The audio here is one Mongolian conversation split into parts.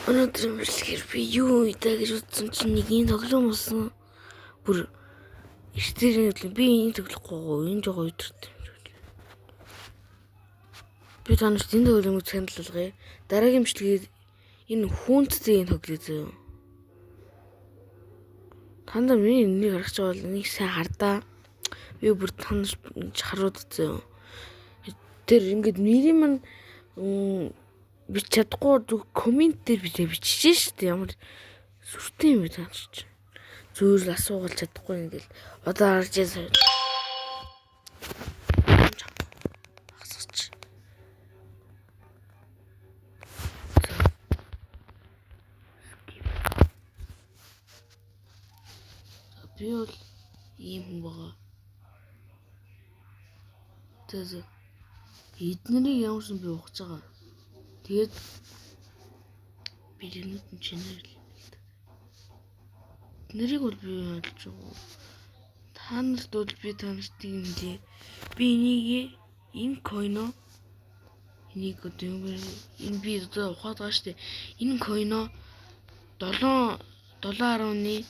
Өнөөдөр мэдлэгээр би юу идэ гэж утсан чинь нэг юм тоглоом болсон. Бүр эртээр нэг би энэ тоглохгүй энэ жоо өдөрт. Би танаас энэ тоглоомыг саналуулгая. Дараагийн мэдлэгээр энэ хүнцтэй энэ тоглоё зөө. Танда миний энийг харах ч бол энийг сайн хардаа. Би бүр танаас харууд зөө. Тэр ингээд нэрийн маань би чадахгүй коммент дээр биччихсэн шүү дээ. Ямар сүртэй юм бэ таач. Зүгээр л асуугаад чадахгүй ингээл одоо харж ясаа. Би бол ийм хүн байгаа. Тэгээд эднэрийг ямарсан би ухаж байгаа. Тэгээд биднүүд нь чинээр л нэрийг бол би ойлгож байгаа. Та нарт бол би танарт юм лээ. Би энийг энэ койно энийг одоо юм энэ би одоо ухаад байгаа штэ. Энэ койно 7.1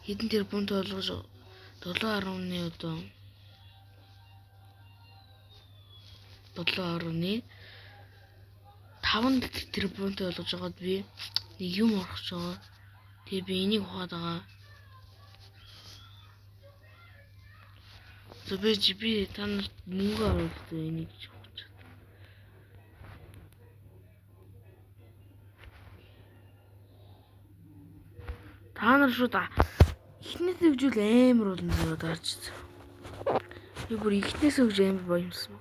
хэдэн тэрбумд болгож 7.1 одоо 7.5 тэрбумд болгож байгаад би нэг юм орхож байгаа. Тэгээ би энийг ухаад байгаа. Би танарт мөнгө оруулаад энийг ухаж. Та нар шууд ихнээс өгжүүл амар болно зөө даарч. Би бүр ихнээс өгж амар боёмсон.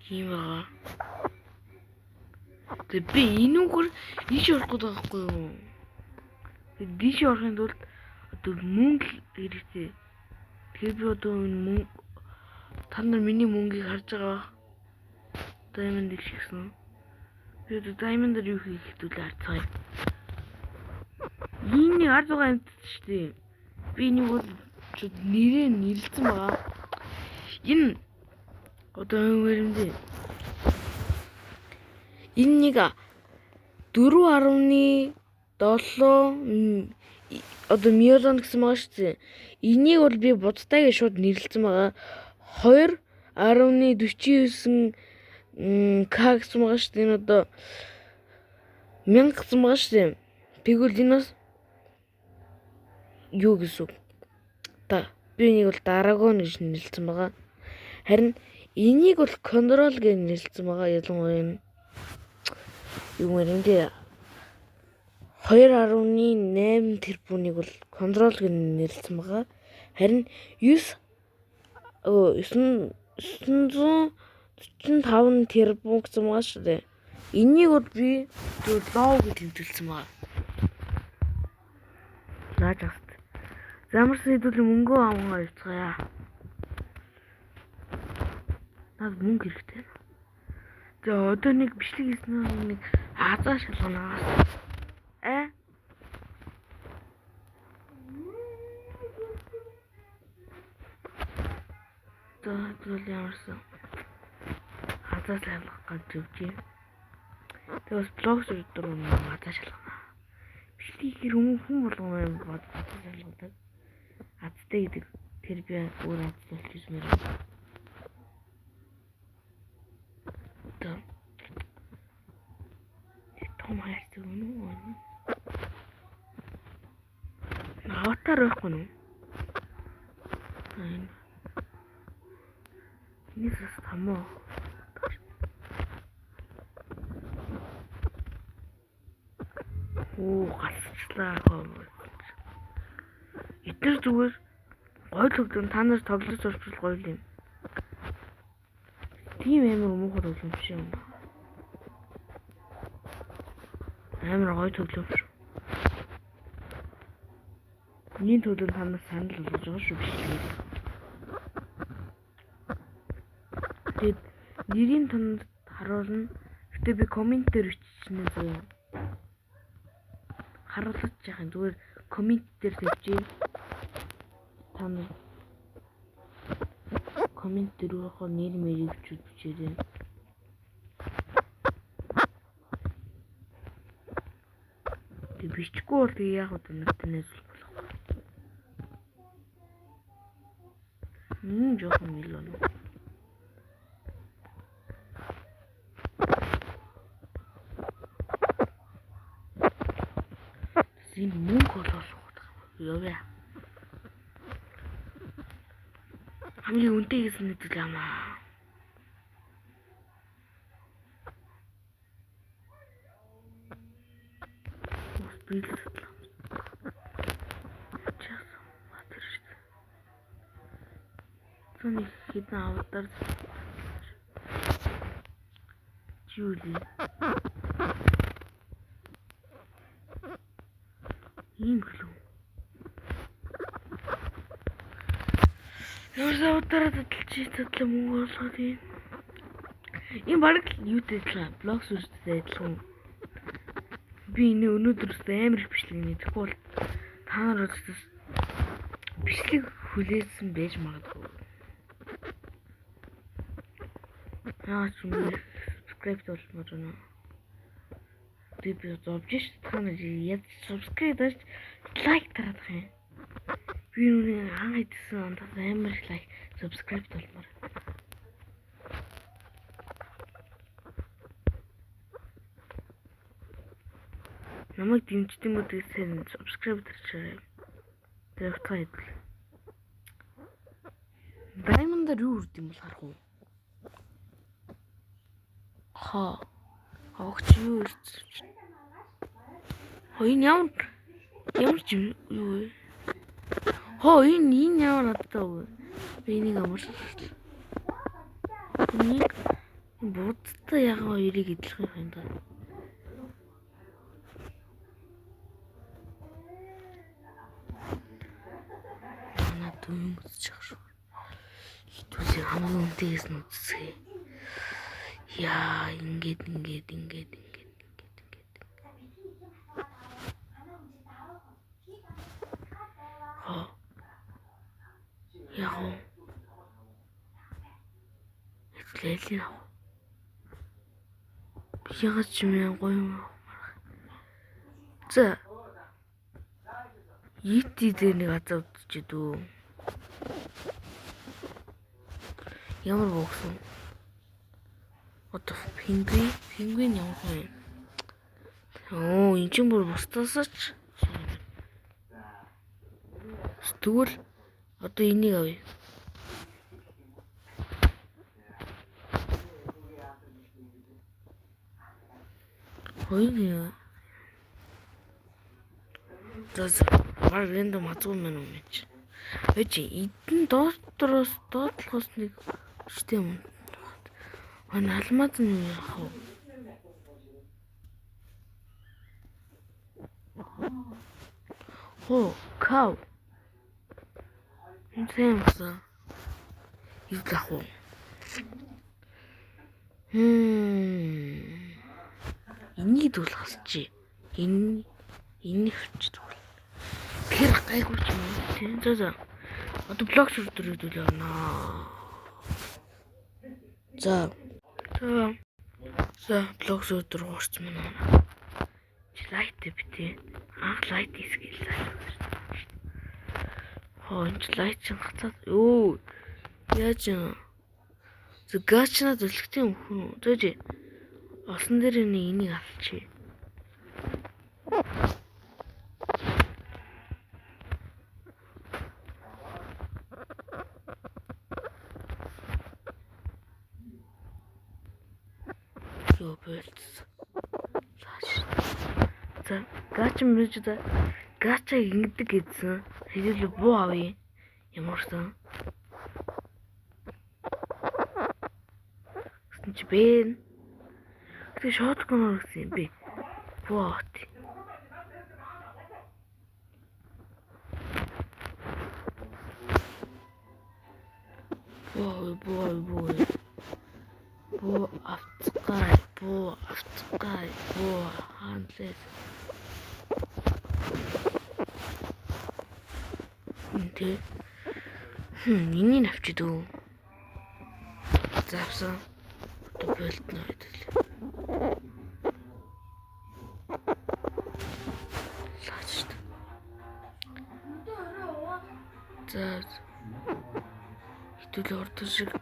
Тийм аа. Тэг би энүүгээр ийш орох гээд байгаа хгүй юу? Тэг дийш орохын тулд одоо мөнгө хэрэгтэй. Тэгэхээр би одоо мөнгө та нар миний мөнгийг харж байгаа. Diamond ихсэн. Би одоо Diamond-аар юу хийх хэвдүүлээ харцгаая. Энийг харж байгаа юм шүү дээ. Би энийг бол нэрээ нэрлэлсэн байгаа. Энэ одоо юм дээ. Энэ нэг 4.7 одоо миллион гэсэн байгаа шүү дээ. Энийг бол би будтай гэж шууд нэрлэлсэн байгаа. 2.49 К гэсэн байгаа шүү дээ. Энэ одоо 1000 гэсэн байгаа шүү дээ. Тэгвэл энэ бас юу гэсэн үг? Би энийг бол Dragon гэж нэрлэлсэн байгаа. Харин энийг бол Control гэж нэрлэлсэн байгаа. Ялангуяа энэ юу юм бэ? 2.8 тэрбумыг бол Control гэж нэрлэлсэн байгаа. Харин 945 тэрбум гэсэн байгаа шүү дээ. Энийг бол би лоо гэж тэмдэглэсэн байгаа. Наач аст. Замарсан хэдүүл мөнгөө авгаа явцгаая. Наад мөнгө хэрэгтэй. За одоо нэг бичлэг хийсэн нэг хазаа шалганаас. Тэгвэл ямарсан хазаа шалгах гэж үгүй. Тэгээс блог дээр хазаа шалгана. Бичлэг хүн болгоно юм бод хазаа шалгадаг. Азтай гэдэг тэр би өөр аз болж ирмээр. Том хайрцаг үнэ. Аватар байхгүй нү? Нисэс тамаа. Галцлаа хөө. Итэр зүгээр гой тоглоом та нар тоглож орчвол гоё юм. Тийм амар муухай тоглоом биш юм. Амар гоё тоглоом шүү. Миний төлөв та нар санал болгож байгаа шүү биш үү? Тэгээд нэрийн танд харуулна. Гэтэ би коммент дээр биччихнэ зөө. Харуулж яхаа зүгээр коммент дээр тавьчих. Та нар коммент дээр хоо нэр мэрийг бичээрэй. Тэг бичихгүй бол яг одоо интернет болох. Жоохон мэл болов. Зин мөнгө олох. Яваа. Хамгийн үнэтэй гэсэн нэг л амаа. Билээ. Цоны хитэн авдар Жули. Ийм хөлөө. Яа авдар таталж мөнгө олгоод юм. Ийм баг юутэй адилхан блог сүртэй адилхан. Би энэ өнөөдрөөс амар их бичлэг нэтгэхгүй бол та нар өөрсдөө бичлэг хүлээсэн байж магадгүй. Яач юм subscribe болмоор байна. Би зовж ш та нар яд subscribe даш лайк тарах юм. Би нүний хангайтсан ондоо амар их лайк subscribe болмоор. Намайг дэмждэг юм уу гэсэн subscribe дарчаарай. Тэр утгаа идэл. Diamond-аар юу үрд юм бол харах уу? Огч юу ирж. Энэ ямар ч юу вэ? Энэ ямар надтай вэ? Би энийг амар. Энийг будтай ягаа хоёрыг идэх юм да. Юм үзчих шүү. Хитүүсээ хамгийн үнэтэйгээс нь үзье. Яа, ингээд. Яа. Эцлэлийн. Яагаад ч юм гоё юм. За. Йити дээр нэг азаа үзчихэд үү. Ямар богсон. Одоо пингвин ямар вэ? Энэ ч бүр бусдасаач. Тэгвэл одоо энийг авъя. Хөөе. Баг рэндом хацгүй мэн юм чи. Эдэн доотлохоос нэг штэ юм. Алмаз нь яах вэ? Кау. Энэ юмсан. Юу гэх вэ? Энийг дуулах чи. Энийг хүчтэй. Тэр гайгүй ч юм уу тийм. За. Одоо блог сүрдэрүүд үл явнаа. За блог сүрдэр уурч мөн. Лайт битээ. Лайт скил. Энэ лайт чинь гацаад. Яаж юм? Згачна зөвлөгтэй юм хүн. Зөөж. Осон дээр энийг авчи. За гач мэж да гача ингэдэг гэсэн. Хэвэл буу авъя. Ямарсан. Чи бэн. Тэг шоткон гэсэн би. Буу авт. Буу автгай хандлээ. Энийг авчид үү. Завсан. Одоо болтно гэдэг. Лаачт. За. Хэдүүл ордон шиг.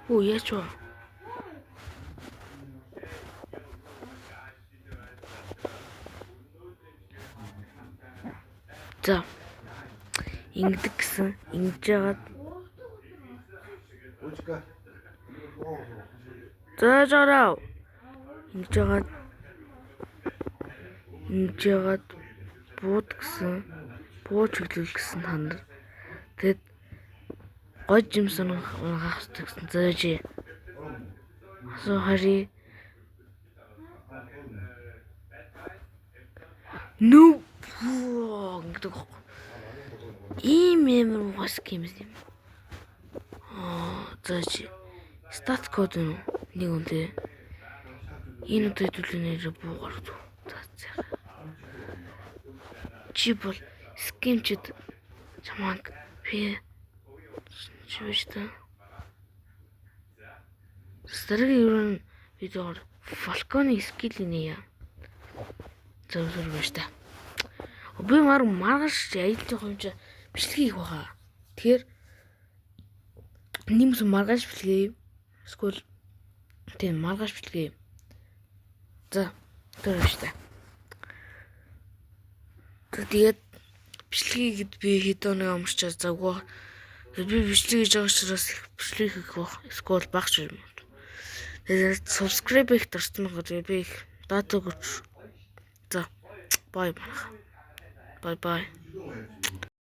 Оо яач вэ? За. Ингэдэг гэсэн ингэж яагаад за жараа. Ингэж яагаад бууд гэсэн бууж хөглөл гэсэн та нар. Тэгэд гой жимсэн унгаах гэсэн зөөж. Асуу хари. Нү гэдэг. Ийм угаас гэмс юм. Зөөж. Стат код нэг үнтэй. Энэ удаа хэдүүлнээр буугаар дүү. За. Чи бол скимчд чамаг би чивэжтэй. Старгийн ерөн видеоор Falcon скил нэ. Зөвлөр байж та. Би маргаш аялах юм чи бичлэг хийх баха. Тэгэхээр нэмс маргаш бичлэг. Скул тийм маргаш бичлэг. За тэр байж та. Тэгээд бичлэгийг би хэд өнөө өмсчээ завгүй. Би бичлэг хийж байгаа учраас бичлэг хийх бах. Скул багч юм. Тэгээд subscribe их дурсан байгаа. Би их дата өгч. За. Bye.